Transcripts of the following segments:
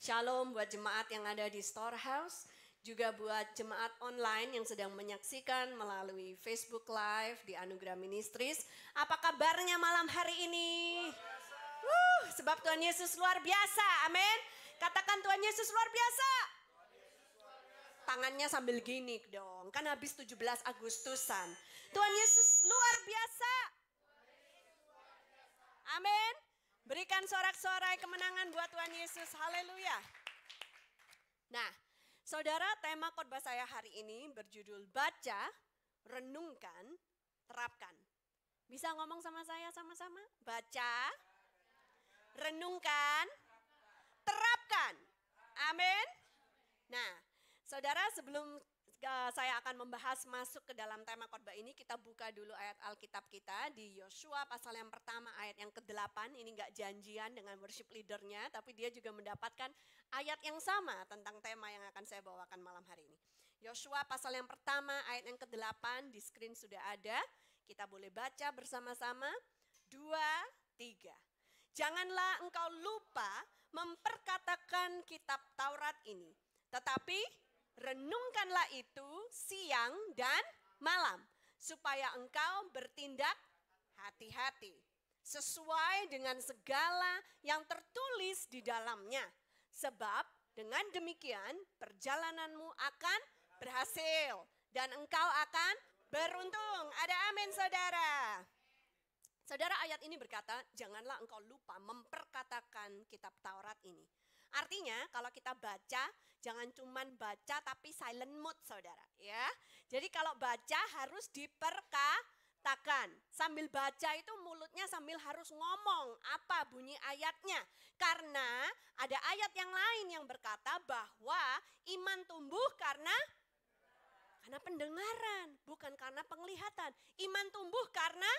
Shalom buat jemaat yang ada di Storehouse, juga buat jemaat online yang sedang menyaksikan melalui Facebook Live di Anugerah Ministries. Apa kabarnya malam hari ini? Sebab Tuhan Yesus luar biasa, amin. Katakan Tuhan Yesus luar biasa. Tangannya sambil gini dong, kan habis 17 Agustusan. Tuhan Yesus luar biasa. Amin. Berikan sorak-sorai kemenangan buat Tuhan Yesus. Haleluya. Nah, saudara, tema khotbah saya hari ini berjudul baca, renungkan, terapkan. Bisa ngomong sama saya sama-sama? Baca, renungkan, terapkan. Amin. Nah, saudara, sebelum saya akan membahas masuk ke dalam tema khotbah ini, kita buka dulu ayat Alkitab kita di Yosua pasal yang pertama ayat yang ke-8. Ini nggak janjian dengan worship leadernya, tapi dia juga mendapatkan ayat yang sama tentang tema yang akan saya bawakan malam hari ini. Yosua pasal yang pertama ayat yang ke-8, di screen sudah ada. Kita boleh baca bersama-sama. 2, 3. Janganlah engkau lupa memperkatakan kitab Taurat ini, tetapi renungkanlah itu siang dan malam, supaya engkau bertindak hati-hati, sesuai dengan segala yang tertulis di dalamnya. Sebab dengan demikian perjalananmu akan berhasil, dan engkau akan beruntung. Ada amin, saudara. Saudara, ayat ini berkata, janganlah engkau lupa memperkatakan kitab Taurat ini. Artinya kalau kita baca, jangan cuma baca tapi silent mode, saudara. Ya, jadi kalau baca harus diperkatakan. Sambil baca itu mulutnya sambil harus ngomong apa bunyi ayatnya. Karena ada ayat yang lain yang berkata bahwa iman tumbuh karena pendengaran, bukan karena penglihatan. Iman tumbuh karena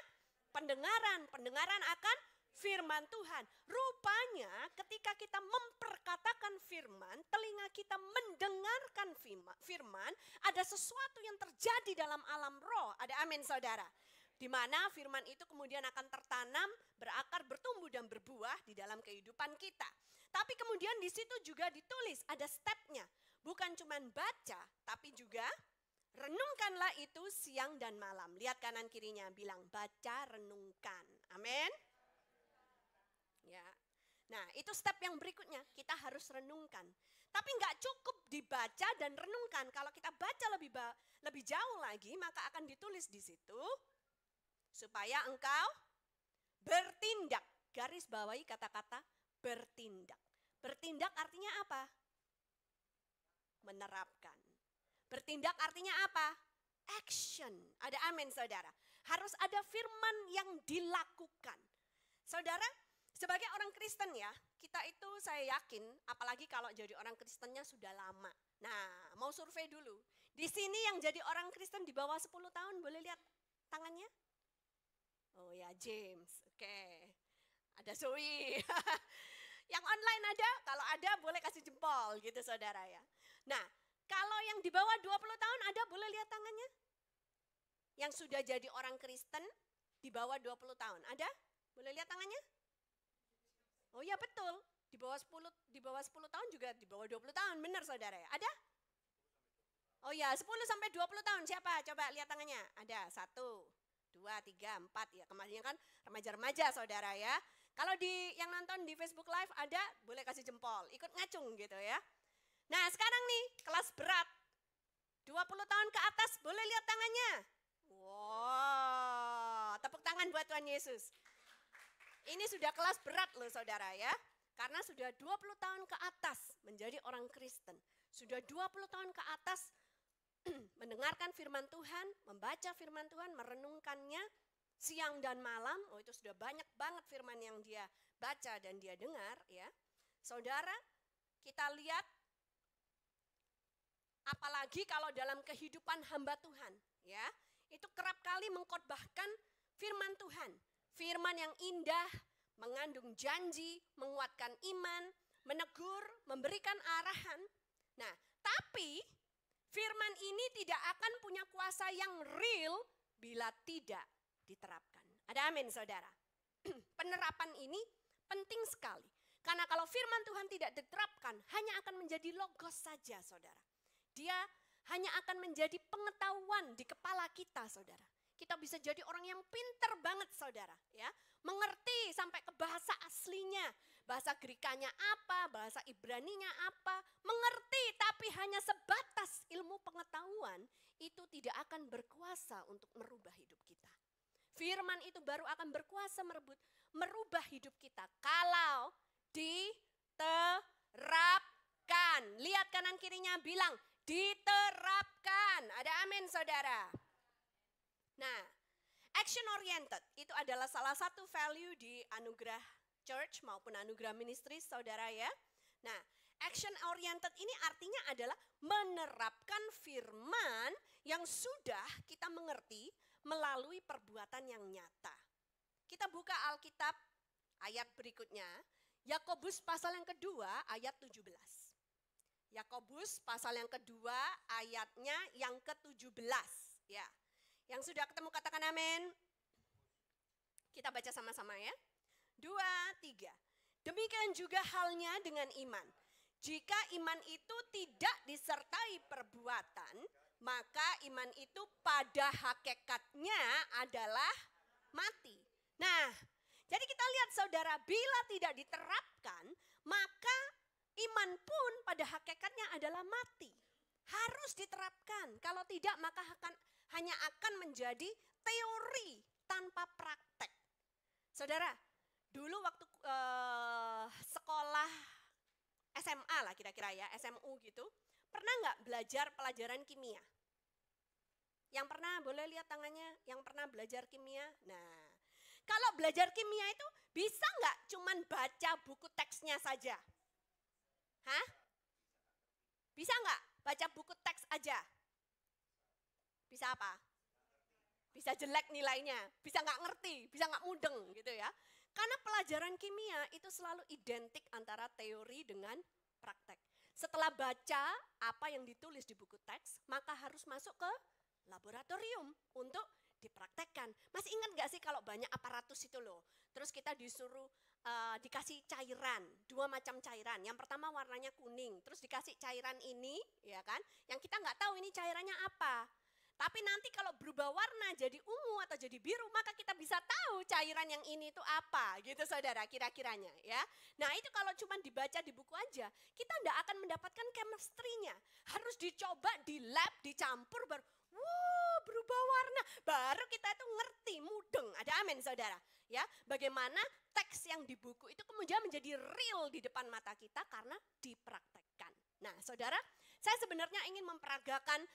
pendengaran. Pendengaran akan firman Tuhan. Rupanya ketika kita memperkatakan firman, telinga kita mendengarkan firman, ada sesuatu yang terjadi dalam alam roh. Ada amin, saudara. Di mana firman itu kemudian akan tertanam, berakar, bertumbuh dan berbuah di dalam kehidupan kita. Tapi kemudian di situ juga ditulis, ada stepnya. Bukan cuma baca, tapi juga renungkanlah itu siang dan malam. Lihat kanan kirinya, bilang baca, renungkan. Amin. Ya, nah itu step yang berikutnya, kita harus renungkan. Tapi nggak cukup dibaca dan renungkan. Kalau kita baca lebih jauh lagi, maka akan ditulis di situ supaya engkau bertindak. Garis bawahi kata-kata bertindak. Bertindak artinya apa? Menerapkan. Bertindak artinya apa? Action. Ada amin, saudara. Harus ada firman yang dilakukan. Saudara, sebagai orang Kristen ya, kita itu saya yakin, apalagi kalau jadi orang Kristennya sudah lama. Nah, mau survei dulu. Di sini yang jadi orang Kristen di bawah 10 tahun, boleh lihat tangannya? Oh ya, James. Oke. Ada Zoe. Yang online ada? Kalau ada boleh kasih jempol gitu, saudara ya. Nah, kalau yang di bawah 20 tahun ada, boleh lihat tangannya? Yang sudah jadi orang Kristen di bawah 20 tahun, ada? Boleh lihat tangannya? Oh ya, betul, di bawah 10 tahun juga di bawah 20 tahun, benar saudara ya? Ada? Oh ya, 10 sampai 20 tahun siapa? Coba lihat tangannya. Ada 1, 2, 3, 4 ya, kemarin kan remaja-remaja saudara ya. Kalau yang nonton di Facebook Live ada, boleh kasih jempol, ikut ngacung gitu ya. Nah sekarang nih, kelas berat, 20 tahun ke atas, boleh lihat tangannya? Wow, tepuk tangan buat Tuhan Yesus. Ini sudah kelas berat loh saudara ya. Karena sudah 20 tahun ke atas menjadi orang Kristen. Sudah 20 tahun ke atas mendengarkan firman Tuhan, membaca firman Tuhan, merenungkannya siang dan malam. Oh itu sudah banyak banget firman yang dia baca dan dia dengar ya. Saudara, kita lihat apalagi kalau dalam kehidupan hamba Tuhan ya. Itu kerap kali mengkhotbahkan firman Tuhan. Firman yang indah, mengandung janji, menguatkan iman, menegur, memberikan arahan. Nah, tapi firman ini tidak akan punya kuasa yang real bila tidak diterapkan. Ada amin, saudara. Penerapan ini penting sekali. Karena kalau firman Tuhan tidak diterapkan, hanya akan menjadi logos saja, saudara. Dia hanya akan menjadi pengetahuan di kepala kita, saudara. Kita bisa jadi orang yang pinter banget, saudara, ya. Mengerti sampai ke bahasa aslinya, bahasa Grikanya apa, bahasa Ibraninya apa, mengerti tapi hanya sebatas ilmu pengetahuan, itu tidak akan berkuasa untuk merubah hidup kita. Firman itu baru akan berkuasa merubah hidup kita kalau diterapkan. Lihat kanan kirinya bilang diterapkan. Ada amin, saudara. Nah, action oriented itu adalah salah satu value di Anugerah Church maupun Anugerah Ministry, saudara ya. Nah, action oriented ini artinya adalah menerapkan firman yang sudah kita mengerti melalui perbuatan yang nyata. Kita buka Alkitab ayat berikutnya, Yakobus pasal yang kedua ayat 17. Yakobus pasal yang kedua ayatnya yang ke-17, ya. Yang sudah ketemu katakan amin. Kita baca sama-sama ya. 2, 3. Demikian juga halnya dengan iman. Jika iman itu tidak disertai perbuatan, maka iman itu pada hakikatnya adalah mati. Nah, jadi kita lihat saudara, bila tidak diterapkan, maka iman pun pada hakikatnya adalah mati. Harus diterapkan. Kalau tidak, maka hanya akan menjadi teori tanpa praktek. Saudara, dulu waktu sekolah SMA lah kira-kira ya, SMU gitu, pernah nggak belajar pelajaran kimia? Yang pernah, boleh lihat tangannya, yang pernah belajar kimia? Nah, kalau belajar kimia itu bisa nggak cuman baca buku teksnya saja? Hah? Bisa nggak baca buku teks aja? Bisa apa? Bisa jelek nilainya, bisa nggak ngerti, bisa nggak mudeng gitu ya. Karena pelajaran kimia itu selalu identik antara teori dengan praktek. Setelah baca apa yang ditulis di buku teks, maka harus masuk ke laboratorium untuk dipraktekkan. Masih ingat gak sih kalau banyak aparatus itu loh. Terus kita disuruh dikasih cairan, 2 macam cairan. Yang pertama warnanya kuning, terus dikasih cairan ini, ya kan? Yang kita nggak tahu ini cairannya apa. Tapi nanti kalau berubah warna jadi ungu atau jadi biru, maka kita bisa tahu cairan yang ini itu apa, gitu saudara, kira-kiranya ya. Nah itu kalau cuma dibaca di buku aja, kita tidak akan mendapatkan chemistry-nya. Harus dicoba di lab, dicampur, baru berubah warna. Baru kita itu ngerti, mudeng. Ada amin saudara. Ya, bagaimana teks yang di buku itu kemudian menjadi real di depan mata kita karena dipraktekkan. Nah saudara, saya sebenarnya ingin memperagakan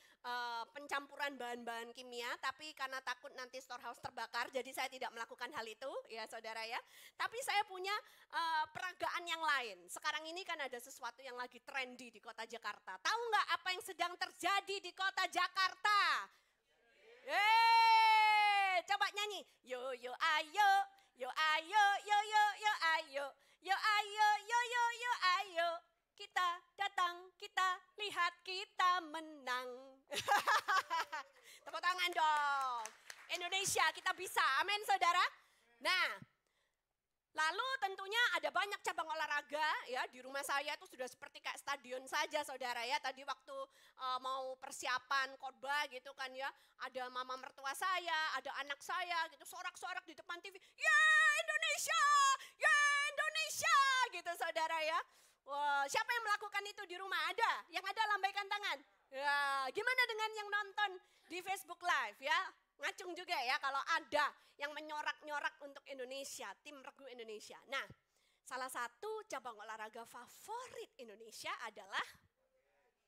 pencampuran bahan-bahan kimia, tapi karena takut nanti storehouse terbakar, jadi saya tidak melakukan hal itu, ya saudara ya. Tapi saya punya peragaan yang lain. Sekarang ini kan ada sesuatu yang lagi trendy di kota Jakarta. Tahu nggak apa yang sedang terjadi di kota Jakarta? Coba nyanyi. Yo yo ayo, yo ayo, yo yo yo ayo, yo ayo, yo yo yo ayo. Kita datang, kita lihat, kita menang. Tepuk tangan dong. Indonesia, kita bisa. Amin, saudara. Nah, lalu tentunya ada banyak cabang olahraga ya. Di rumah saya itu sudah seperti kayak stadion saja, saudara ya. Tadi waktu mau persiapan khotbah gitu kan ya, ada mama mertua saya, ada anak saya gitu, sorak-sorak di depan TV. Ya Indonesia, ya Indonesia gitu, saudara ya. Wah, siapa yang melakukan itu di rumah? Ada? Yang ada lambaikan tangan. Ya, gimana dengan yang nonton di Facebook Live ya? Ngacung juga ya kalau ada yang menyorak-nyorak untuk Indonesia, tim regu Indonesia. Nah, salah satu cabang olahraga favorit Indonesia adalah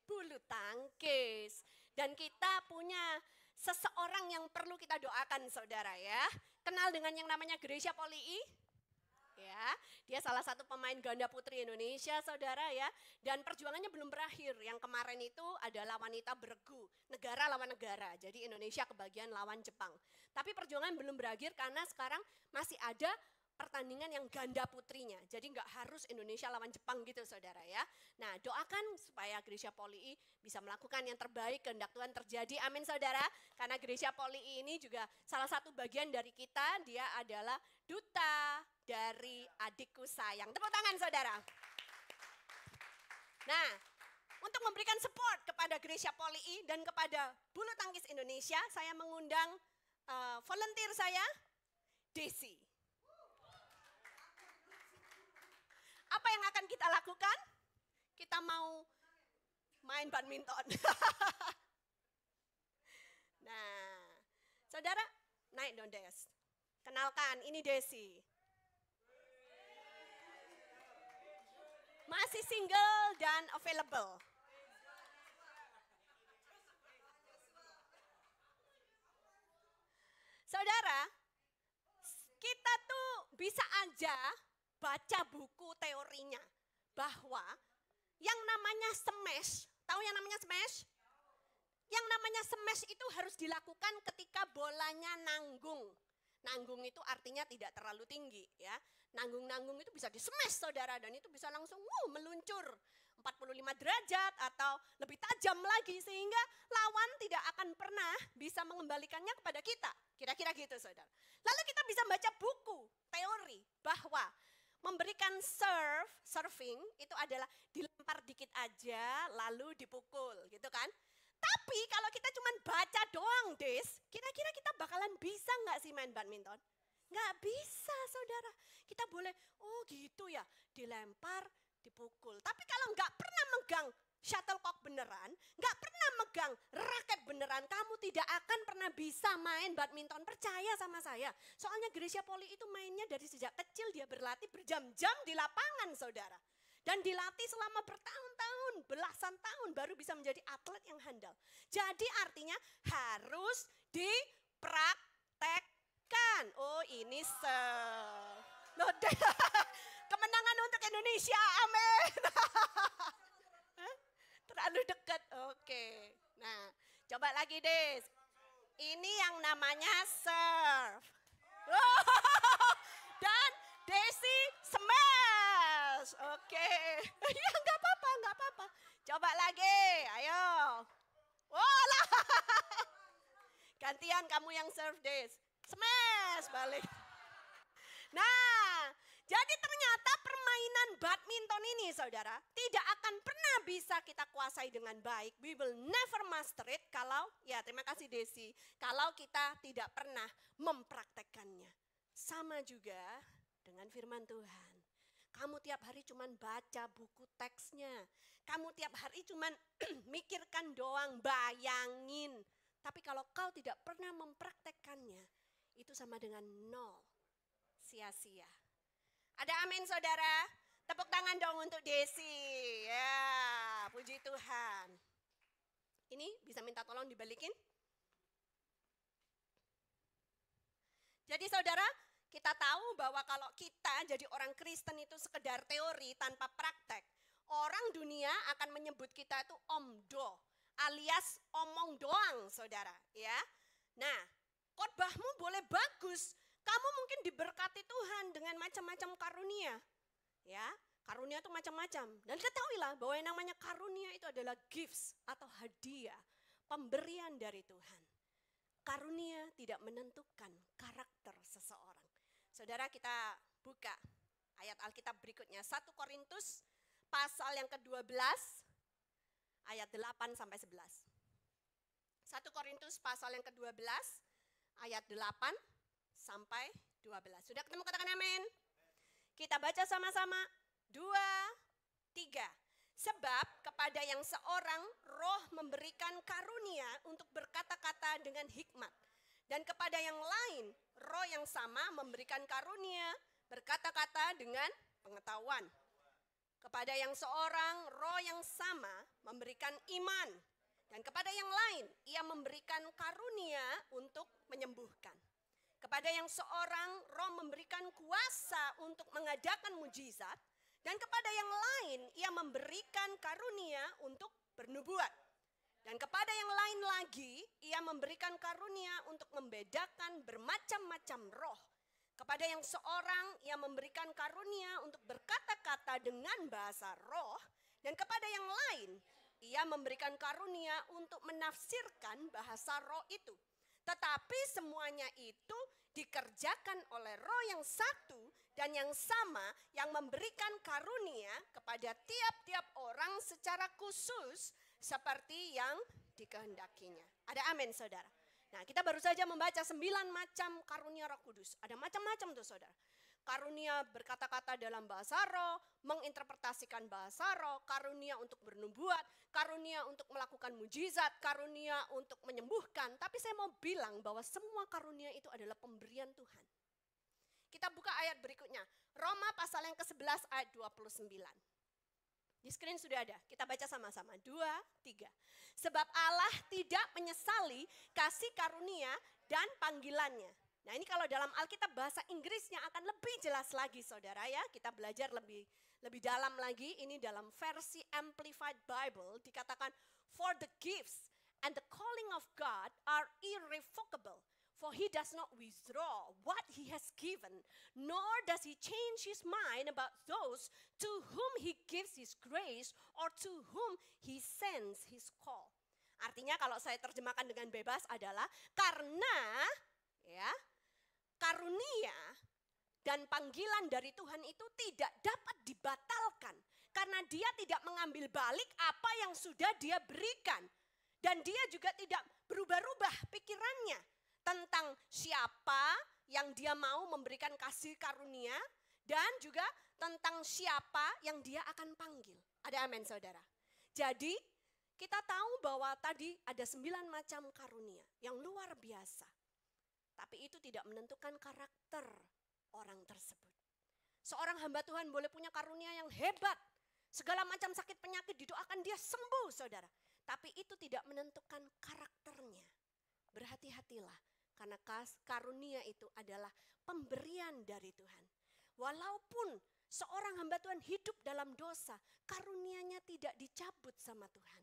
bulu tangkis. Dan kita punya seseorang yang perlu kita doakan, saudara ya. Kenal dengan yang namanya Gracia Polii? Ya, dia salah satu pemain ganda putri Indonesia, saudara ya. Dan perjuangannya belum berakhir. Yang kemarin itu adalah wanita beregu, negara lawan negara. Jadi Indonesia kebagian lawan Jepang. Tapi perjuangan belum berakhir karena sekarang masih ada pertandingan yang ganda putrinya. Jadi nggak harus Indonesia lawan Jepang gitu saudara ya. Nah doakan supaya Gereja Poli bisa melakukan yang terbaik, kehendak Tuhan terjadi. Amin saudara. Karena Gereja Poli ini juga salah satu bagian dari kita, dia adalah duta dari adikku sayang. Tepuk tangan saudara. Nah, untuk memberikan support kepada Gereja Poli dan kepada bulu tangkis Indonesia, saya mengundang volunteer saya, Desi. Apa yang akan kita lakukan? Kita mau main badminton. Nah, saudara, naik dong Des. Kenalkan, ini Desi. Masih single dan available. Saudara, kita tuh bisa aja baca buku teorinya bahwa yang namanya smash, tahu yang namanya smash? Yang namanya smash itu harus dilakukan ketika bolanya nanggung. Nanggung itu artinya tidak terlalu tinggi ya. Nanggung-nanggung itu bisa di-smash saudara dan itu bisa langsung meluncur 45 derajat atau lebih tajam lagi sehingga lawan tidak akan pernah bisa mengembalikannya kepada kita. Kira-kira gitu saudara. Lalu kita bisa baca buku teori bahwa memberikan surfing itu adalah dilempar dikit aja lalu dipukul gitu kan. Tapi kalau kita cuma baca doang Des, kira-kira kita bakalan bisa nggak sih main badminton? Nggak bisa saudara. Kita boleh, oh gitu ya, dilempar, dipukul. Tapi kalau nggak pernah megang shuttlecock beneran, nggak pernah megang raket beneran, kamu tidak akan pernah bisa main badminton. Percaya sama saya. Soalnya Gereja Poli itu mainnya dari sejak kecil, dia berlatih berjam-jam di lapangan saudara. Dan dilatih selama bertahun-tahun, belasan tahun baru bisa menjadi atlet yang handal. Jadi artinya harus dipraktekkan. Oh ini kemenangan untuk Indonesia, amin. Terlalu dekat, oke. Nah, coba lagi Des. Ini yang namanya serve. Dan Desi smash. Oke. Ya nggak apa-apa. Coba lagi, ayo. Walah. Gantian kamu yang serve Des. Smash balik. Nah, jadi ternyata permainan badminton ini saudara tidak akan pernah bisa kita kuasai dengan baik. We will never master it kalau, ya terima kasih Desi, kalau kita tidak pernah mempraktekkannya. Sama juga dengan firman Tuhan. Kamu tiap hari cuman baca buku teksnya. Kamu tiap hari cuman mikirkan doang, bayangin. Tapi kalau kau tidak pernah mempraktekkannya, itu sama dengan nol. Sia-sia. Ada amin saudara? Tepuk tangan dong untuk Desi. Ya, puji Tuhan. Ini bisa minta tolong dibalikin? Jadi saudara, kita tahu bahwa kalau kita jadi orang Kristen itu sekedar teori tanpa praktek, orang dunia akan menyebut kita itu omdo, alias omong doang saudara. Ya. Nah, khotbahmu boleh bagus, kamu mungkin diberkati Tuhan dengan macam-macam karunia. Ya, karunia itu macam-macam. Dan ketahuilah bahwa yang namanya karunia itu adalah gifts atau hadiah, pemberian dari Tuhan. Karunia tidak menentukan karakter seseorang. Saudara, kita buka ayat Alkitab berikutnya. 1 Korintus pasal yang ke-12 ayat 8 sampai 11. 1 Korintus pasal yang ke-12 ayat 8 sampai 12. Sudah ketemu, katakan amin. Kita baca sama-sama. 2, 3. Sebab kepada yang seorang roh memberikan karunia untuk berkata-kata dengan hikmat. Dan kepada yang lain roh yang sama memberikan karunia berkata-kata dengan pengetahuan. Kepada yang seorang roh yang sama memberikan iman. Dan kepada yang lain ia memberikan karunia untuk menyembuhkan. Kepada yang seorang roh memberikan kuasa untuk mengadakan mujizat. Dan kepada yang lain ia memberikan karunia untuk bernubuat. Dan kepada yang lain lagi ia memberikan karunia untuk membedakan bermacam-macam roh. kepada yang seorang yang memberikan karunia untuk berkata-kata dengan bahasa roh, dan kepada yang lain ia memberikan karunia untuk menafsirkan bahasa roh itu. Tetapi semuanya itu dikerjakan oleh roh yang satu dan yang sama yang memberikan karunia kepada tiap-tiap orang secara khusus seperti yang dikehendakinya. Ada amin, saudara? Nah, kita baru saja membaca 9 macam karunia Roh Kudus. Ada macam-macam tuh, saudara. Karunia berkata-kata dalam bahasa roh, menginterpretasikan bahasa roh, karunia untuk bernubuat, karunia untuk melakukan mujizat, karunia untuk menyembuhkan. Tapi saya mau bilang bahwa semua karunia itu adalah pemberian Tuhan. Kita buka ayat berikutnya. Roma pasal yang ke-11 ayat 29. Di screen sudah ada, kita baca sama-sama. 2, 3. Sebab Allah tidak menyesali kasih karunia dan panggilannya. Nah, ini kalau dalam Alkitab bahasa Inggrisnya akan lebih jelas lagi, saudara ya. Kita belajar lebih dalam lagi. Ini dalam versi Amplified Bible dikatakan, for the gifts and the calling of God are irrevocable. For he does not withdraw what he has given, nor does he change his mind about those to whom he gives his grace or to whom he sends his call. Artinya kalau saya terjemahkan dengan bebas adalah karena ya, karunia dan panggilan dari Tuhan itu tidak dapat dibatalkan. Karena dia tidak mengambil balik apa yang sudah dia berikan. Dan dia juga tidak berubah-ubah pikirannya tentang siapa yang dia mau memberikan kasih karunia dan juga tentang siapa yang dia akan panggil. Ada amin, saudara. Jadi kita tahu bahwa tadi ada 9 macam karunia yang luar biasa. Tapi itu tidak menentukan karakter orang tersebut. Seorang hamba Tuhan boleh punya karunia yang hebat. Segala macam sakit penyakit didoakan dia sembuh, saudara. Tapi itu tidak menentukan karakternya. Berhati-hatilah. Karena karunia itu adalah pemberian dari Tuhan. Walaupun seorang hamba Tuhan hidup dalam dosa, karunianya tidak dicabut sama Tuhan.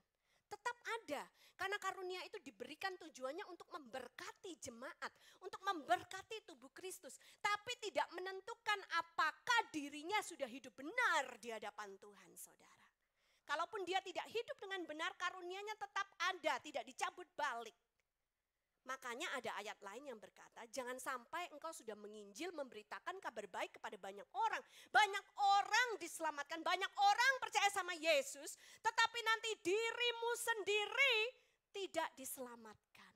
Tetap ada, karena karunia itu diberikan tujuannya untuk memberkati jemaat, untuk memberkati tubuh Kristus. Tapi tidak menentukan apakah dirinya sudah hidup benar di hadapan Tuhan, saudara. Kalaupun dia tidak hidup dengan benar, karunianya tetap ada, tidak dicabut balik. Makanya ada ayat lain yang berkata, jangan sampai engkau sudah menginjil, memberitakan kabar baik kepada banyak orang. Banyak orang diselamatkan, banyak orang percaya sama Yesus, tetapi nanti dirimu sendiri tidak diselamatkan.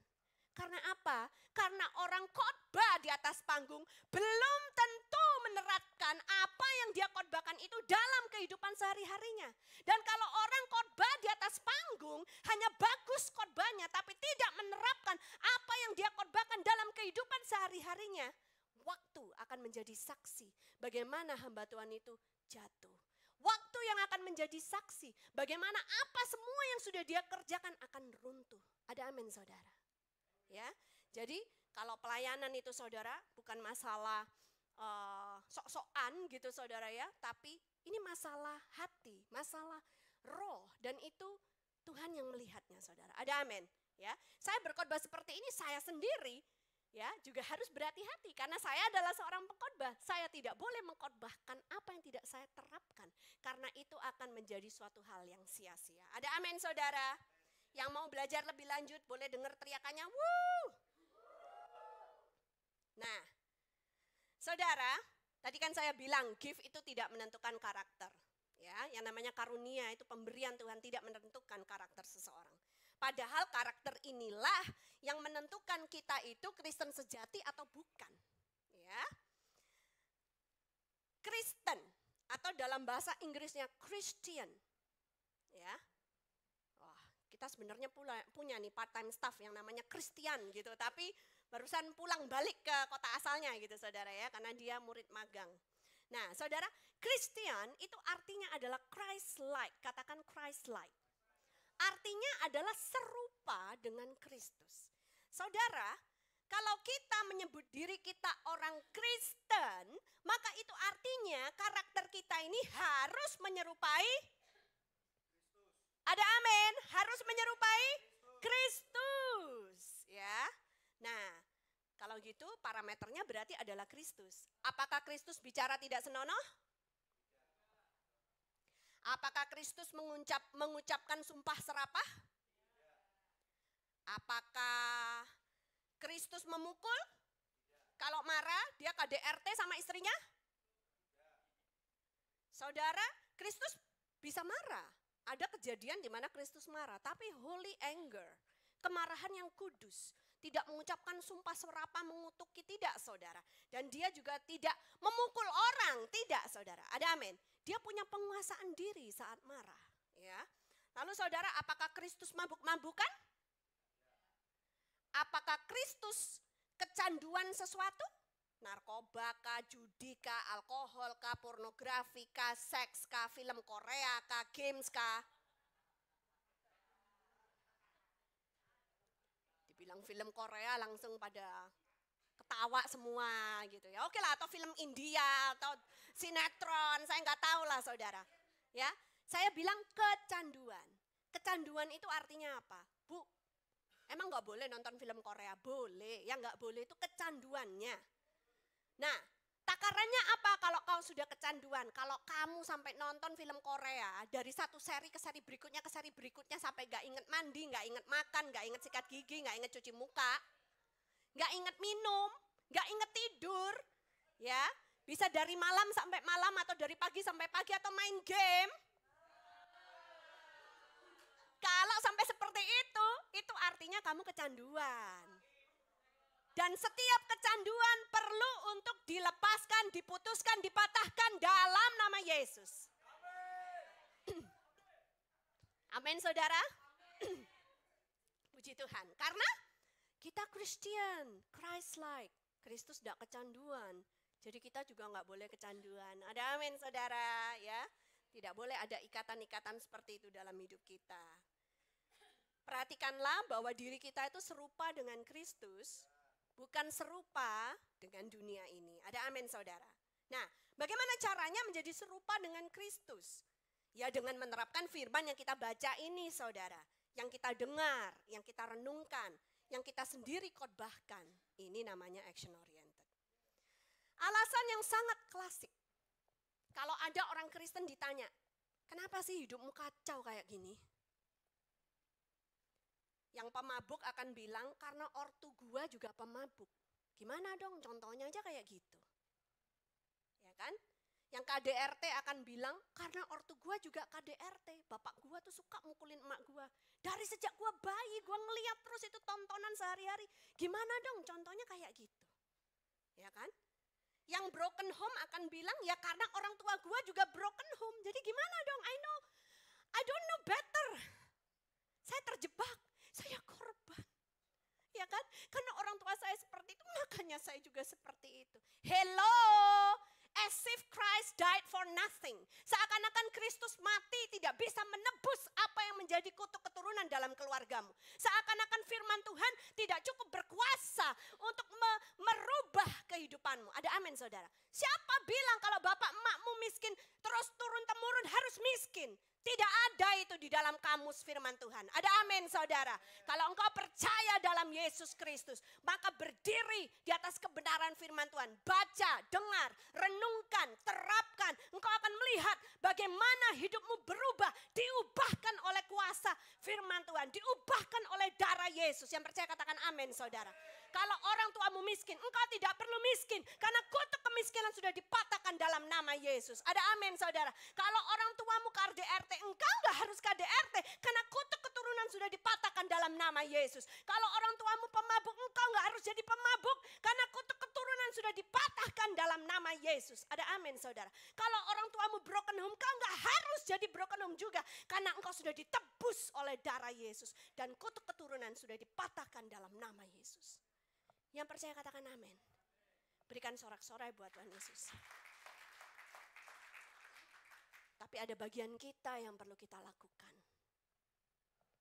Karena apa? Karena orang khotbah di atas panggung belum tentu menerapkan apa yang dia khotbahkan itu dalam kehidupan sehari-harinya. Dan kalau orang khotbah di atas panggung hanya bagus khotbahnya tapi tidak menerapkan apa yang dia khotbahkan dalam kehidupan sehari-harinya, waktu akan menjadi saksi bagaimana hamba Tuhan itu jatuh. Waktu yang akan menjadi saksi bagaimana apa semua yang sudah dia kerjakan akan runtuh. Ada amin, saudara. Ya, jadi kalau pelayanan itu, saudara, bukan masalah sok-sokan gitu, saudara ya, tapi ini masalah hati, masalah roh, dan itu Tuhan yang melihatnya, saudara. Ada amin. Ya, saya berkhotbah seperti ini, saya sendiri ya juga harus berhati-hati karena saya adalah seorang pengkhotbah. Saya tidak boleh mengkhotbahkan apa yang tidak saya terapkan, karena itu akan menjadi suatu hal yang sia-sia. Ada amin, saudara. Yang mau belajar lebih lanjut boleh dengar teriakannya, wuh. Nah, saudara, tadi kan saya bilang gift itu tidak menentukan karakter. Ya, yang namanya karunia itu pemberian Tuhan, tidak menentukan karakter seseorang. Padahal karakter inilah yang menentukan kita itu Kristen sejati atau bukan. Ya, Kristen atau dalam bahasa Inggrisnya Christian. Ya. Kita sebenarnya punya nih part-time staff yang namanya Christian gitu, tapi barusan pulang balik ke kota asalnya gitu, saudara ya, karena dia murid magang. Nah, saudara, Christian itu artinya adalah Christ-like, katakan Christ-like. Artinya adalah serupa dengan Kristus. Saudara, kalau kita menyebut diri kita orang Kristen, maka itu artinya karakter kita ini harus menyerupai ada amin, harus menyerupai Kristus, ya. Nah, kalau begitu parameternya berarti adalah Kristus. Apakah Kristus bicara tidak senonoh? Apakah Kristus mengucapkan sumpah serapah? Apakah Kristus memukul? Kalau marah, dia KDRT sama istrinya? Saudara, Kristus bisa marah. Ada kejadian di mana Kristus marah, tapi holy anger, kemarahan yang kudus. Tidak mengucapkan sumpah serapah, mengutuki, tidak saudara. Dan dia juga tidak memukul orang, tidak saudara. Ada amin. Dia punya penguasaan diri saat marah. Ya. Lalu saudara, apakah Kristus mabuk-mabukan? Apakah Kristus kecanduan sesuatu? Narkoba kah, judi kah, alkohol kah, pornografi kah, seks kah, film Korea kah, games kah? Dibilang film Korea langsung pada ketawa semua gitu ya. Oke lah, atau film India atau sinetron, saya nggak tahu lah saudara. Ya, saya bilang kecanduan. Kecanduan itu artinya apa? Bu, emang nggak boleh nonton film Korea? Boleh, yang nggak boleh itu kecanduannya. Nah, takarannya apa kalau kau sudah kecanduan? Kalau kamu sampai nonton film Korea, dari satu seri ke seri berikutnya sampai gak inget mandi, gak inget makan, gak inget sikat gigi, gak inget cuci muka, gak inget minum, gak inget tidur, ya bisa dari malam sampai malam atau dari pagi sampai pagi atau main game. Kalau sampai seperti itu artinya kamu kecanduan. Dan setiap kecanduan perlu untuk dilepaskan, diputuskan, dipatahkan dalam nama Yesus. Amin saudara. Puji Tuhan. Karena kita Christian, Christ-like. Kristus tidak kecanduan. Jadi kita juga nggak boleh kecanduan. Ada amin saudara ya. Tidak boleh ada ikatan-ikatan seperti itu dalam hidup kita. Perhatikanlah bahwa diri kita itu serupa dengan Kristus, bukan serupa dengan dunia ini. Ada amin saudara. Nah, bagaimana caranya menjadi serupa dengan Kristus? Ya dengan menerapkan firman yang kita baca ini saudara. Yang kita dengar, yang kita renungkan, yang kita sendiri khotbahkan. Ini namanya action oriented. Alasan yang sangat klasik. Kalau ada orang Kristen ditanya, kenapa sih hidupmu kacau kayak gini? Yang pemabuk akan bilang, karena ortu gua juga pemabuk. Gimana dong, contohnya aja kayak gitu. Ya kan? Yang KDRT akan bilang, karena ortu gua juga KDRT. Bapak gua tuh suka mukulin emak gua. Dari sejak gua bayi, gua ngeliat terus itu tontonan sehari-hari. Gimana dong, contohnya kayak gitu. Ya kan? Yang broken home akan bilang, ya karena orang tua gua juga broken home. Jadi gimana dong, I don't know better. Saya terjebak. Saya korban, ya kan? Karena orang tua saya seperti itu, makanya saya juga seperti itu. Hello, as if Christ died for nothing. Seakan-akan Kristus mati tidak bisa menebus apa yang menjadi kutuk keturunan dalam keluargamu. Seakan-akan firman Tuhan tidak cukup berkuasa untuk merubah kehidupanmu. Ada amin saudara. Siapa bilang kalau bapak emakmu miskin terus turun-temurun harus miskin? Tidak ada itu di dalam kamus firman Tuhan. Ada amin saudara. Kalau engkau percaya dalam Yesus Kristus, maka berdiri di atas kebenaran firman Tuhan. Baca, dengar, renungkan, terapkan. Engkau akan melihat bagaimana hidupmu berubah. Diubahkan oleh kuasa firman Tuhan. Diubahkan oleh darah Yesus. Yang percaya katakan amin saudara. Kalau orang tuamu miskin, engkau tidak perlu miskin. Karena kutuk kemiskinan sudah dipatahkan dalam nama Yesus. Ada amin saudara. Kalau orang tuamu KDRT, engkau gak harus KDRT. Karena kutuk keturunan sudah dipatahkan dalam nama Yesus. Kalau orang tuamu pemabuk, engkau gak harus jadi pemabuk. Karena kutuk keturunan sudah dipatahkan dalam nama Yesus. Ada amin saudara. Kalau orang tuamu broken home, engkau gak harus jadi broken home juga. Karena engkau sudah ditebus oleh darah Yesus. Dan kutuk keturunan sudah dipatahkan dalam nama Yesus. Yang percaya katakan amin. Berikan sorak-sorai buat Tuhan Yesus. Tapi ada bagian kita yang perlu kita lakukan.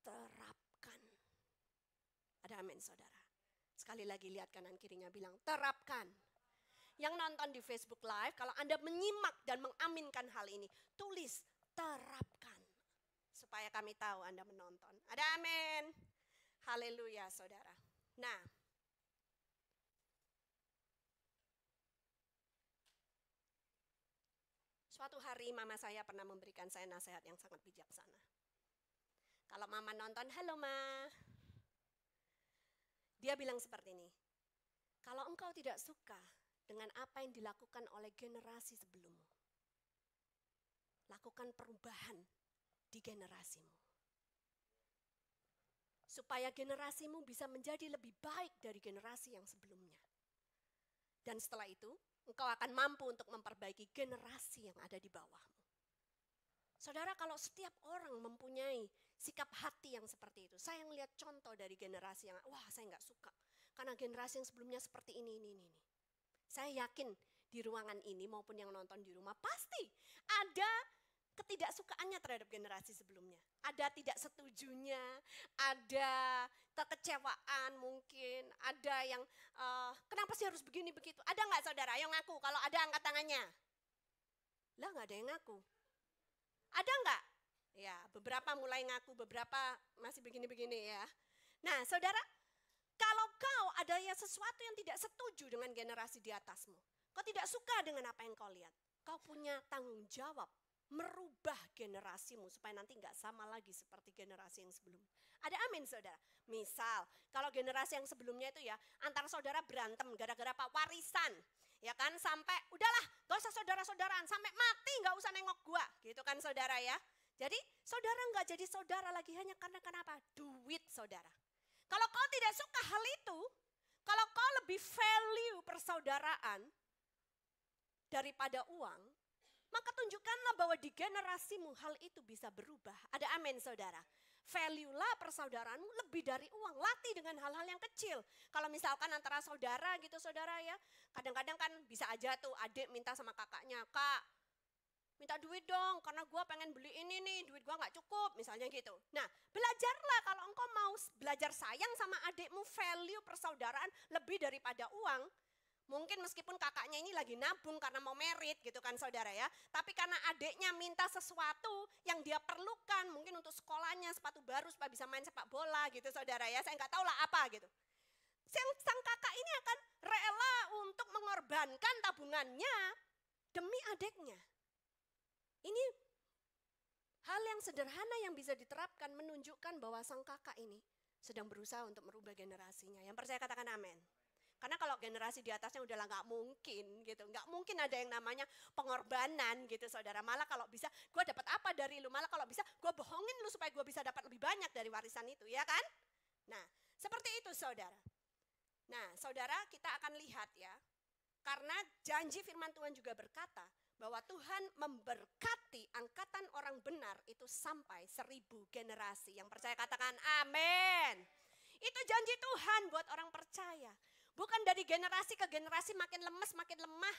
Terapkan. Ada amin saudara. Sekali lagi lihat kanan kirinya bilang terapkan. Yang nonton di Facebook Live, kalau Anda menyimak dan mengaminkan hal ini, tulis terapkan. Supaya kami tahu Anda menonton. Ada amin. Haleluya saudara. Nah, Suatu hari mama saya pernah memberikan saya nasihat yang sangat bijaksana. Kalau mama nonton, halo ma. Dia bilang seperti ini, kalau engkau tidak suka dengan apa yang dilakukan oleh generasi sebelummu, lakukan perubahan di generasimu. Supaya generasimu bisa menjadi lebih baik dari generasi yang sebelumnya. Dan setelah itu, engkau akan mampu untuk memperbaiki generasi yang ada di bawahmu. Saudara, kalau setiap orang mempunyai sikap hati yang seperti itu, saya melihat contoh dari generasi yang, wah saya nggak suka. Karena generasi yang sebelumnya seperti ini. Saya yakin di ruangan ini maupun yang nonton di rumah, pasti ada ketidaksukaannya terhadap generasi sebelumnya. Ada tidak setujunya, ada kekecewaan mungkin, ada yang kenapa sih harus begini begitu. Ada nggak saudara? Ayo ngaku, kalau ada angkat tangannya. Lah nggak ada yang ngaku. Ada nggak? Ya, beberapa mulai ngaku, beberapa masih begini-begini ya. Nah, saudara, kalau kau ada ya sesuatu yang tidak setuju dengan generasi di atasmu, kau tidak suka dengan apa yang kau lihat, kau punya tanggung jawab merubah generasimu supaya nanti nggak sama lagi seperti generasi yang sebelumnya. Ada amin saudara? Misal, kalau generasi yang sebelumnya itu ya, antara saudara berantem gara-gara apa? Warisan. Ya kan, sampai udahlah gak usah saudara-saudaraan, sampai mati gak usah nengok gua, gitu kan saudara ya. Jadi saudara gak jadi saudara lagi hanya karena kenapa? Duit saudara. Kalau kau tidak suka hal itu, kalau kau lebih value persaudaraan daripada uang, maka tunjukkanlah bahwa di generasimu hal itu bisa berubah. Ada amin saudara. Value-lah persaudaraanmu lebih dari uang. Latih dengan hal-hal yang kecil. Kalau misalkan antara saudara gitu saudara ya. Kadang-kadang kan bisa aja tuh adik minta sama kakaknya. Kak, minta duit dong karena gue pengen beli ini nih. Duit gue gak cukup misalnya gitu. Nah belajarlah kalau engkau mau belajar sayang sama adikmu. Value persaudaraan lebih daripada uang. Mungkin meskipun kakaknya ini lagi nabung karena mau merit gitu kan saudara ya. Tapi karena adiknya minta sesuatu yang dia perlukan. Mungkin untuk sekolahnya sepatu baru supaya bisa main sepak bola gitu saudara ya. Saya nggak tahu lah apa gitu. Sang kakak ini akan rela untuk mengorbankan tabungannya demi adiknya. Ini hal yang sederhana yang bisa diterapkan menunjukkan bahwa sang kakak ini sedang berusaha untuk merubah generasinya. Yang percaya katakan amin. Karena kalau generasi di atasnya udahlah nggak mungkin gitu, nggak mungkin ada yang namanya pengorbanan gitu saudara. Malah kalau bisa, gue dapat apa dari lu? Malah kalau bisa, gue bohongin lu supaya gue bisa dapat lebih banyak dari warisan itu, ya kan? Nah, seperti itu saudara. Nah, saudara kita akan lihat ya, karena janji firman Tuhan juga berkata bahwa Tuhan memberkati angkatan orang benar itu sampai 1000 generasi. Yang percaya katakan amin. Itu janji Tuhan buat orang percaya. Bukan dari generasi ke generasi makin lemes, makin lemah,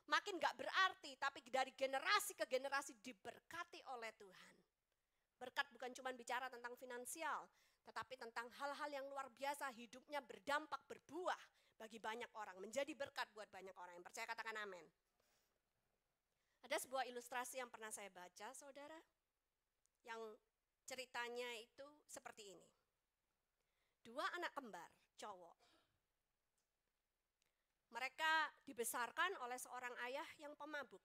makin gak berarti. Tapi dari generasi ke generasi diberkati oleh Tuhan. Berkat bukan cuma bicara tentang finansial, tetapi tentang hal-hal yang luar biasa. Hidupnya berdampak, berbuah bagi banyak orang. Menjadi berkat buat banyak orang. Yang percaya katakan amin. Ada sebuah ilustrasi yang pernah saya baca, saudara. Yang ceritanya itu seperti ini. 2 anak kembar, cowok. Mereka dibesarkan oleh seorang ayah yang pemabuk.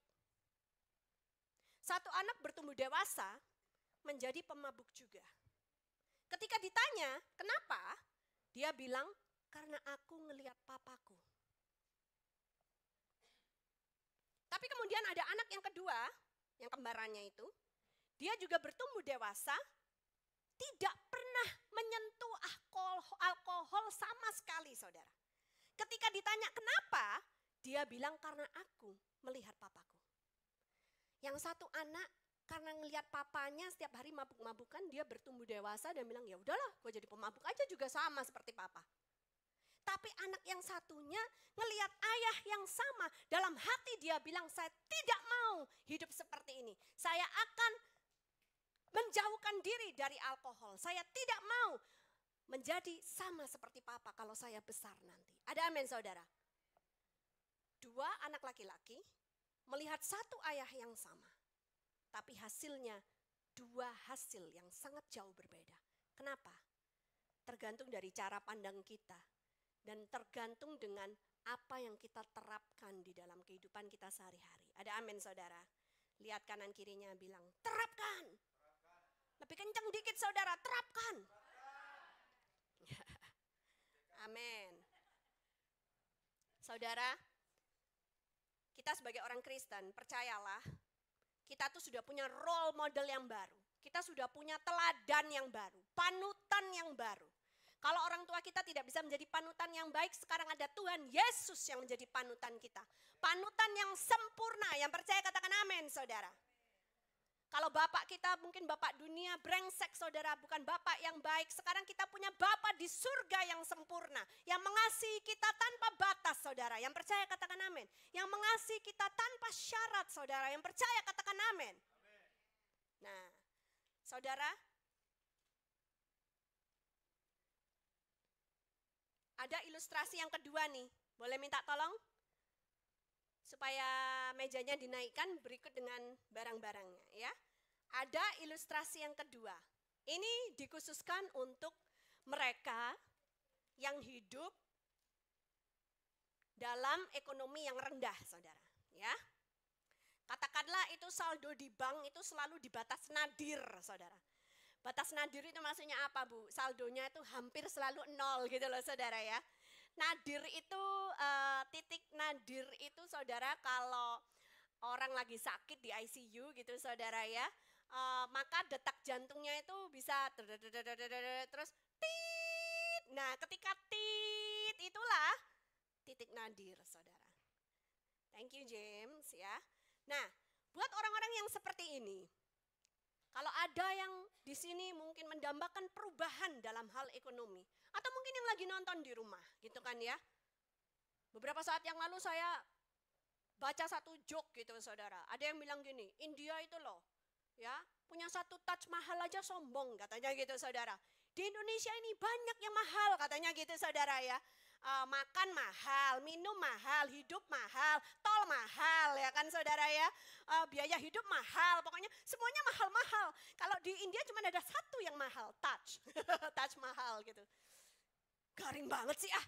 Satu anak bertumbuh dewasa menjadi pemabuk juga. Ketika ditanya, kenapa? Dia bilang, karena aku ngelihat papaku. Tapi kemudian ada anak yang kedua, yang kembarannya itu, dia juga bertumbuh dewasa, tidak pernah menyentuh alkohol sama sekali, saudara. Ketika ditanya kenapa, dia bilang karena aku melihat papaku. Yang satu anak karena ngelihat papanya setiap hari mabuk-mabukan, dia bertumbuh dewasa dan bilang ya udahlah, gue jadi pemabuk aja juga sama seperti papa. Tapi anak yang satunya ngelihat ayah yang sama, dalam hati dia bilang saya tidak mau hidup seperti ini. Saya akan menjauhkan diri dari alkohol. Saya tidak mau menjadi sama seperti papa kalau saya besar nanti. Ada amin saudara? 2 anak laki-laki melihat satu ayah yang sama. Tapi hasilnya 2 hasil yang sangat jauh berbeda. Kenapa? Tergantung dari cara pandang kita. Dan tergantung dengan apa yang kita terapkan di dalam kehidupan kita sehari-hari. Ada amin saudara? Lihat kanan kirinya bilang, terapkan. Lebih kencang dikit saudara, terapkan. Amin. Saudara, kita sebagai orang Kristen, percayalah, kita tuh sudah punya role model yang baru. Kita sudah punya teladan yang baru, panutan yang baru. Kalau orang tua kita tidak bisa menjadi panutan yang baik, sekarang ada Tuhan Yesus yang menjadi panutan kita. Panutan yang sempurna, yang percaya katakan amin saudara. Kalau bapak kita mungkin bapak dunia brengsek saudara, bukan bapak yang baik. Sekarang kita punya bapak di surga yang sempurna, yang mengasihi kita tanpa batas saudara. Yang percaya katakan amin. Yang mengasihi kita tanpa syarat saudara. Yang percaya katakan amin. Nah saudara, ada ilustrasi yang kedua nih. Boleh minta tolong? Supaya mejanya dinaikkan berikut dengan barang-barangnya ya. Ada ilustrasi yang kedua. Ini dikhususkan untuk mereka yang hidup dalam ekonomi yang rendah, saudara. Ya, katakanlah itu saldo di bank itu selalu di batas nadir, saudara. Batas nadir itu maksudnya apa, Bu? Saldonya itu hampir selalu nol gitu loh, saudara ya. Nadir itu, titik nadir itu saudara kalau orang lagi sakit di ICU gitu saudara ya. Maka detak jantungnya itu bisa terus tit. Nah ketika tit itulah titik nadir saudara. Thank you James ya. Nah buat orang-orang yang seperti ini, kalau ada yang di sini mungkin mendambakan perubahan dalam hal ekonomi, atau mungkin yang lagi nonton di rumah, gitu kan ya. Beberapa saat yang lalu saya baca satu joke gitu saudara. Ada yang bilang gini, India itu loh, ya punya satu Taj Mahal aja sombong katanya gitu saudara. Di Indonesia ini banyak yang mahal katanya gitu saudara ya. Makan mahal, minum mahal, hidup mahal, tol mahal ya kan saudara ya. Biaya hidup mahal, pokoknya semuanya mahal-mahal. Kalau di India cuma ada satu yang mahal, Taj. Taj Mahal gitu. Garing banget sih ah.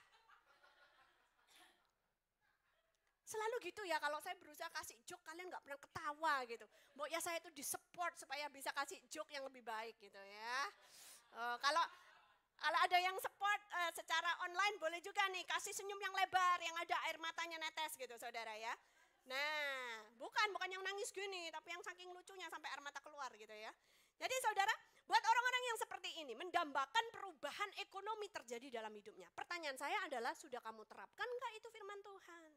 Selalu gitu ya, kalau saya berusaha kasih joke kalian gak pernah ketawa gitu. Mau ya saya itu disupport supaya bisa kasih joke yang lebih baik gitu ya. Kalau ada yang support secara online boleh juga nih kasih senyum yang lebar yang ada air matanya netes gitu saudara ya. Nah bukan yang nangis gini tapi yang saking lucunya sampai air mata keluar gitu ya. Jadi saudara, buat orang-orang yang seperti ini mendambakan perubahan ekonomi terjadi dalam hidupnya. Pertanyaan saya adalah sudah kamu terapkan gak itu firman Tuhan?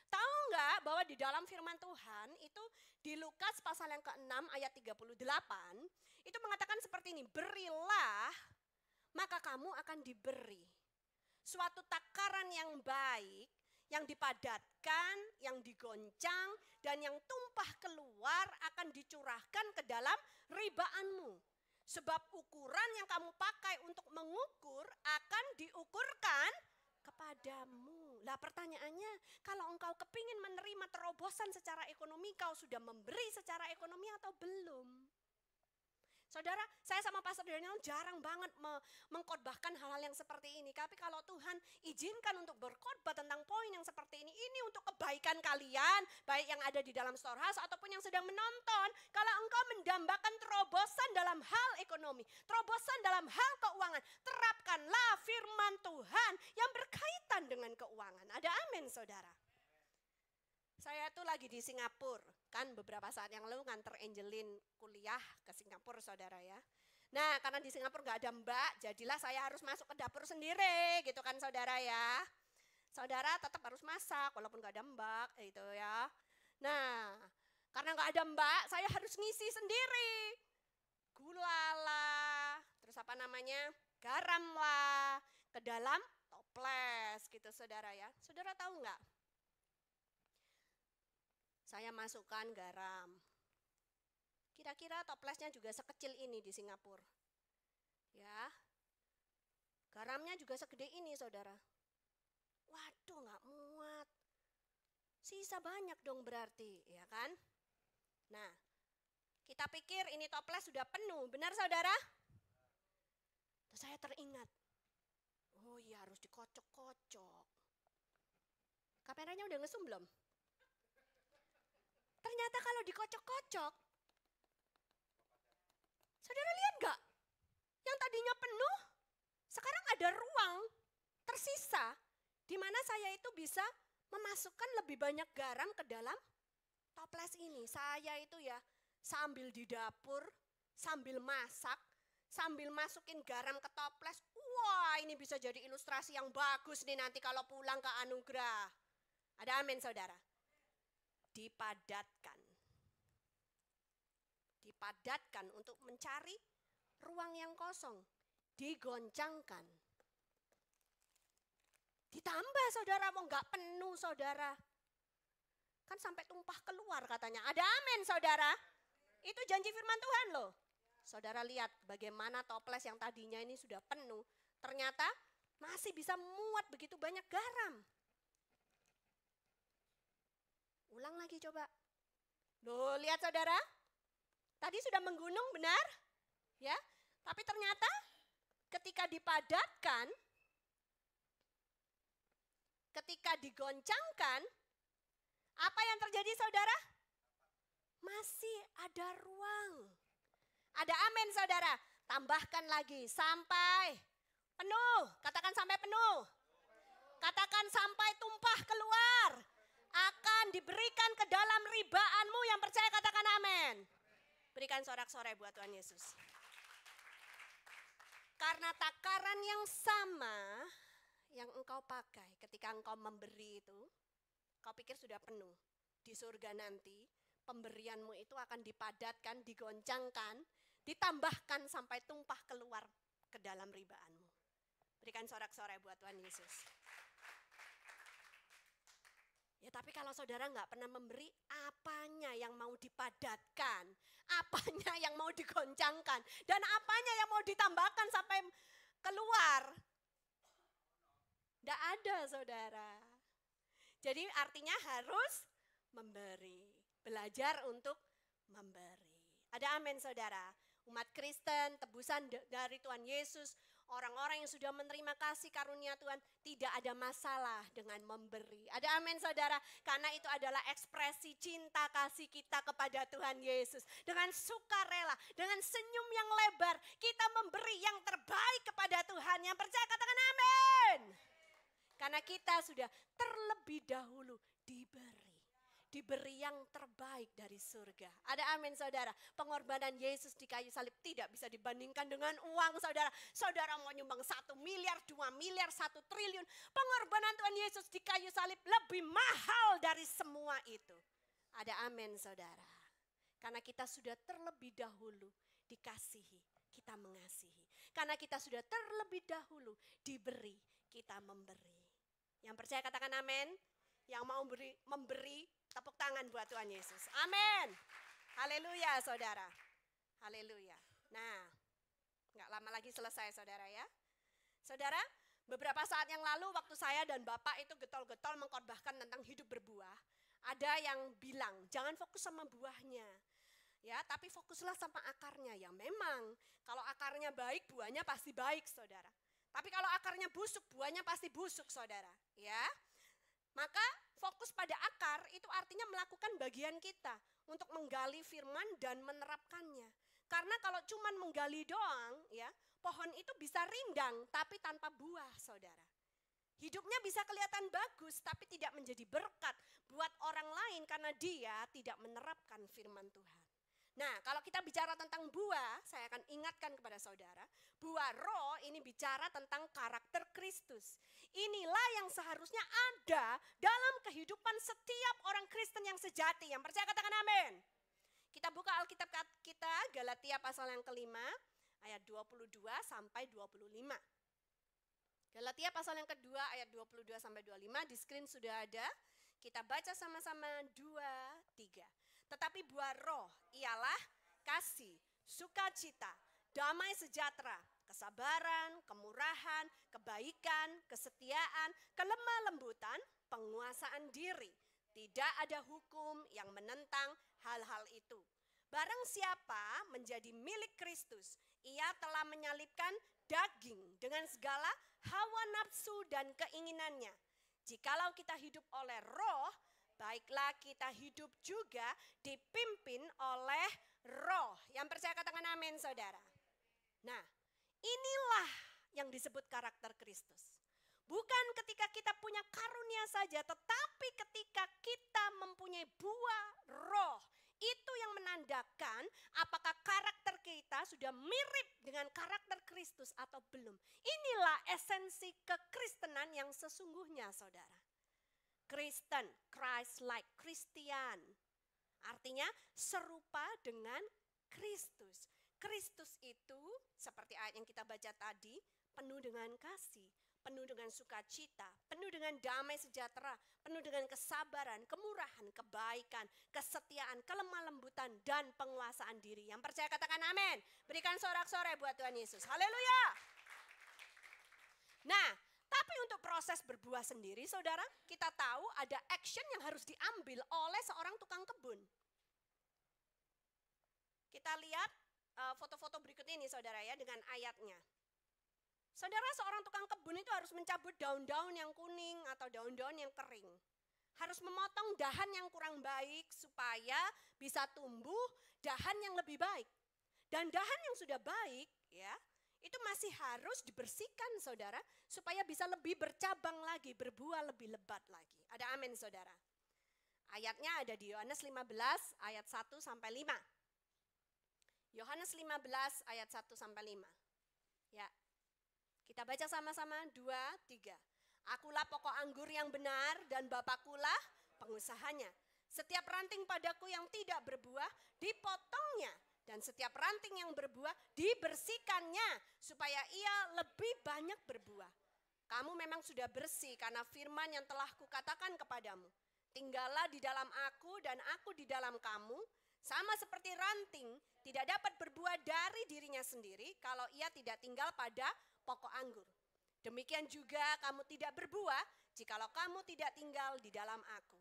Tahu nggak bahwa di dalam firman Tuhan itu di Lukas pasal yang ke-6 ayat 38 itu mengatakan seperti ini, berilah maka kamu akan diberi. Suatu takaran yang baik, yang dipadatkan, yang digoncang, dan yang tumpah keluar akan dicurahkan ke dalam ribaanmu. Sebab ukuran yang kamu pakai untuk mengukur akan diukurkan kepadamu. Lah pertanyaannya, kalau engkau kepingin menerima terobosan secara ekonomi, kau sudah memberi secara ekonomi atau belum? Saudara, saya sama Pastor Daniel jarang banget mengkhotbahkan hal-hal yang seperti ini. Tapi kalau Tuhan izinkan untuk berkhotbah tentang poin yang seperti ini untuk kebaikan kalian, baik yang ada di dalam storehouse ataupun yang sedang menonton. Kalau engkau mendambakan terobosan dalam hal ekonomi, terobosan dalam hal keuangan, terapkanlah firman Tuhan yang berkaitan dengan keuangan. Ada amin saudara. Saya tuh lagi di Singapura, kan beberapa saat yang lalu nganter Angelin kuliah ke Singapura saudara ya. Nah karena di Singapura gak ada mbak, jadilah saya harus masuk ke dapur sendiri gitu kan saudara ya. Saudara tetap harus masak walaupun gak ada mbak gitu ya. Nah karena gak ada mbak, saya harus ngisi sendiri. Gula lah, terus apa namanya, garam lah, ke dalam toples gitu saudara ya. Saudara tahu gak? Saya masukkan garam. Kira-kira toplesnya juga sekecil ini di Singapura. Ya. Garamnya juga segede ini, saudara. Waduh, gak muat. Sisa banyak dong berarti, ya kan? Nah, kita pikir ini toples sudah penuh, benar saudara? Terus saya teringat. Oh iya, harus dikocok-kocok. Kameranya udah ngesum belum? Ternyata kalau dikocok-kocok, saudara lihat gak? Yang tadinya penuh, sekarang ada ruang tersisa di mana saya itu bisa memasukkan lebih banyak garam ke dalam toples ini. Saya itu ya sambil di dapur, sambil masak, sambil masukin garam ke toples. Wah, ini bisa jadi ilustrasi yang bagus nih nanti kalau pulang ke Anugerah. Ada amin saudara? Dipadatkan. Dipadatkan untuk mencari ruang yang kosong. Digoncangkan. Ditambah saudara, mau nggak penuh saudara. Kan sampai tumpah keluar katanya. Ada amin saudara? Itu janji firman Tuhan loh. Saudara lihat bagaimana toples yang tadinya ini sudah penuh. Ternyata masih bisa muat begitu banyak garam. Ulang lagi coba. Loh lihat saudara. Tadi sudah menggunung benar? Ya. Tapi ternyata ketika dipadatkan, ketika digoncangkan, apa yang terjadi saudara? Masih ada ruang. Ada amin saudara. Tambahkan lagi sampai penuh. Katakan sampai penuh. Katakan sampai tumpah keluar. Akan diberikan ke dalam ribaanmu. Yang percaya katakan amin. Berikan sorak-sorai buat Tuhan Yesus. Karena takaran yang sama yang engkau pakai ketika engkau memberi itu, kau pikir sudah penuh. Di surga nanti pemberianmu itu akan dipadatkan, digoncangkan, ditambahkan sampai tumpah keluar ke dalam ribaanmu. Berikan sorak-sorai buat Tuhan Yesus. Ya tapi kalau saudara nggak pernah memberi, apanya yang mau dipadatkan, apanya yang mau digoncangkan, dan apanya yang mau ditambahkan sampai keluar? Nggak ada saudara. Jadi artinya harus memberi, belajar untuk memberi. Ada amin saudara. Umat Kristen, tebusan dari Tuhan Yesus, orang-orang yang sudah menerima kasih karunia Tuhan, tidak ada masalah dengan memberi. Ada amin saudara, karena itu adalah ekspresi cinta kasih kita kepada Tuhan Yesus. Dengan sukarela, dengan senyum yang lebar, kita memberi yang terbaik kepada Tuhan. Yang percaya katakan amin. Karena kita sudah terlebih dahulu diberi. Diberi yang terbaik dari surga. Ada amin saudara. Pengorbanan Yesus di kayu salib tidak bisa dibandingkan dengan uang saudara. Saudara mau nyumbang 1 miliar, 2 miliar, 1 triliun. Pengorbanan Tuhan Yesus di kayu salib lebih mahal dari semua itu. Ada amin saudara. Karena kita sudah terlebih dahulu dikasihi, kita mengasihi. Karena kita sudah terlebih dahulu diberi, kita memberi. Yang percaya katakan amin. Yang mau memberi, tepuk tangan buat Tuhan Yesus. Amin. Haleluya saudara. Haleluya. Nah, gak lama lagi selesai saudara ya. Saudara, beberapa saat yang lalu waktu saya dan Bapak itu getol-getol mengkhotbahkan tentang hidup berbuah. Ada yang bilang, jangan fokus sama buahnya. Ya, tapi fokuslah sama akarnya. Ya memang, kalau akarnya baik, buahnya pasti baik saudara. Tapi kalau akarnya busuk, buahnya pasti busuk saudara. Ya. Maka fokus pada akar itu artinya melakukan bagian kita untuk menggali firman dan menerapkannya. Karena kalau cuma menggali doang, ya pohon itu bisa rindang tapi tanpa buah, saudara. Hidupnya bisa kelihatan bagus tapi tidak menjadi berkat buat orang lain karena dia tidak menerapkan firman Tuhan. Nah, kalau kita bicara tentang buah, saya akan ingatkan kepada saudara, buah roh ini bicara tentang karakter Kristus. Inilah yang seharusnya ada dalam kehidupan setiap orang Kristen yang sejati. Yang percaya katakan amin. Kita buka Alkitab kita, Galatia pasal yang kelima, ayat 22 sampai 25. Galatia pasal yang kedua, ayat 22 sampai 25, di screen sudah ada. Kita baca sama-sama 2, 3. Tetapi buah roh ialah kasih, sukacita, damai sejahtera, kesabaran, kemurahan, kebaikan, kesetiaan, kelemah lembutan, penguasaan diri. Tidak ada hukum yang menentang hal-hal itu. Barang siapa menjadi milik Kristus, ia telah menyalibkan daging dengan segala hawa nafsu dan keinginannya. Jikalau kita hidup oleh roh, baiklah kita hidup juga dipimpin oleh Roh. Yang percaya katakan amin, saudara. Nah, inilah yang disebut karakter Kristus. Bukan ketika kita punya karunia saja, tetapi ketika kita mempunyai buah Roh. Itu yang menandakan apakah karakter kita sudah mirip dengan karakter Kristus atau belum. Inilah esensi kekristenan yang sesungguhnya, saudara. Kristen, Christ-like, Christian. Artinya serupa dengan Kristus. Kristus itu seperti ayat yang kita baca tadi, penuh dengan kasih, penuh dengan sukacita, penuh dengan damai sejahtera, penuh dengan kesabaran, kemurahan, kebaikan, kesetiaan, kelemah lembutan, dan penguasaan diri. Yang percaya katakan amin. Berikan sorak-sorai buat Tuhan Yesus. Haleluya. Nah, tapi untuk proses berbuah sendiri, saudara, kita tahu ada action yang harus diambil oleh seorang tukang kebun. Kita lihat foto-foto berikut ini, saudara ya, dengan ayatnya. Saudara, seorang tukang kebun itu harus mencabut daun-daun yang kuning atau daun-daun yang kering. Harus memotong dahan yang kurang baik supaya bisa tumbuh dahan yang lebih baik. Dan dahan yang sudah baik, ya, itu masih harus dibersihkan, saudara, supaya bisa lebih bercabang lagi, berbuah lebih lebat lagi. Ada amin, saudara. Ayatnya ada di Yohanes 15 ayat 1 sampai 5. Yohanes 15 ayat 1 sampai 5. Ya. Kita baca sama-sama, 2, 3. Akulah pokok anggur yang benar dan Bapakulah pengusahanya. Setiap ranting padaku yang tidak berbuah, dipotongnya. Dan setiap ranting yang berbuah, dibersihkannya. Supaya ia lebih banyak berbuah. Kamu memang sudah bersih karena firman yang telah kukatakan kepadamu. Tinggallah di dalam aku dan aku di dalam kamu. Sama seperti ranting tidak dapat berbuah dari dirinya sendiri kalau ia tidak tinggal pada pokok anggur. Demikian juga kamu tidak berbuah jikalau kamu tidak tinggal di dalam aku.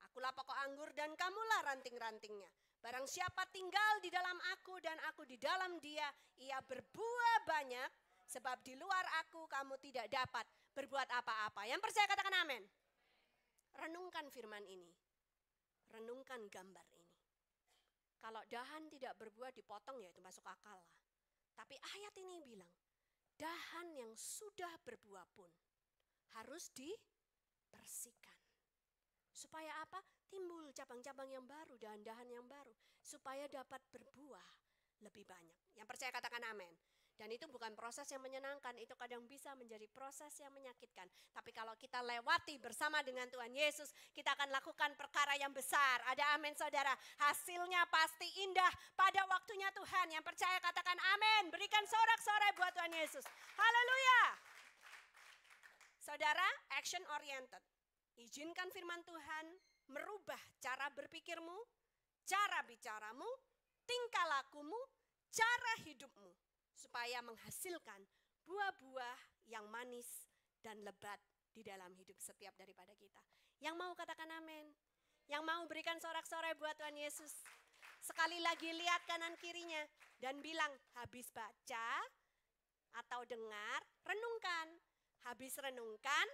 Akulah pokok anggur dan kamulah ranting-rantingnya. Barang siapa tinggal di dalam aku dan aku di dalam dia, ia berbuah banyak, sebab di luar aku kamu tidak dapat berbuat apa-apa. Yang percaya katakan amin. Renungkan firman ini. Renungkan gambar ini. Kalau dahan tidak berbuah dipotong ya itu masuk akal lah. Tapi ayat ini bilang, dahan yang sudah berbuah pun harus dibersihkan. Supaya apa? Timbul cabang-cabang yang baru, dahan-dahan yang baru. Supaya dapat berbuah lebih banyak. Yang percaya katakan amin. Dan itu bukan proses yang menyenangkan, itu kadang bisa menjadi proses yang menyakitkan. Tapi kalau kita lewati bersama dengan Tuhan Yesus, kita akan lakukan perkara yang besar. Ada amin, saudara. Hasilnya pasti indah pada waktunya Tuhan. Yang percaya katakan amin. Berikan sorak-sorai buat Tuhan Yesus. Haleluya. Saudara, action oriented. Izinkan firman Tuhan merubah cara berpikirmu, cara bicaramu, tingkah lakumu, cara hidupmu. Supaya menghasilkan buah-buah yang manis dan lebat di dalam hidup setiap daripada kita. Yang mau katakan amin. Yang mau berikan sorak-sorai buat Tuhan Yesus. Sekali lagi lihat kanan kirinya dan bilang, habis baca atau dengar, renungkan. Habis renungkan,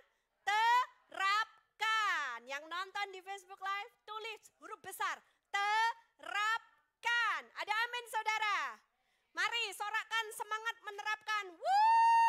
terapkan. Yang nonton di Facebook Live, tulis huruf besar, terapkan. Ada amin, saudara. Mari sorakkan semangat menerapkan. Wuh!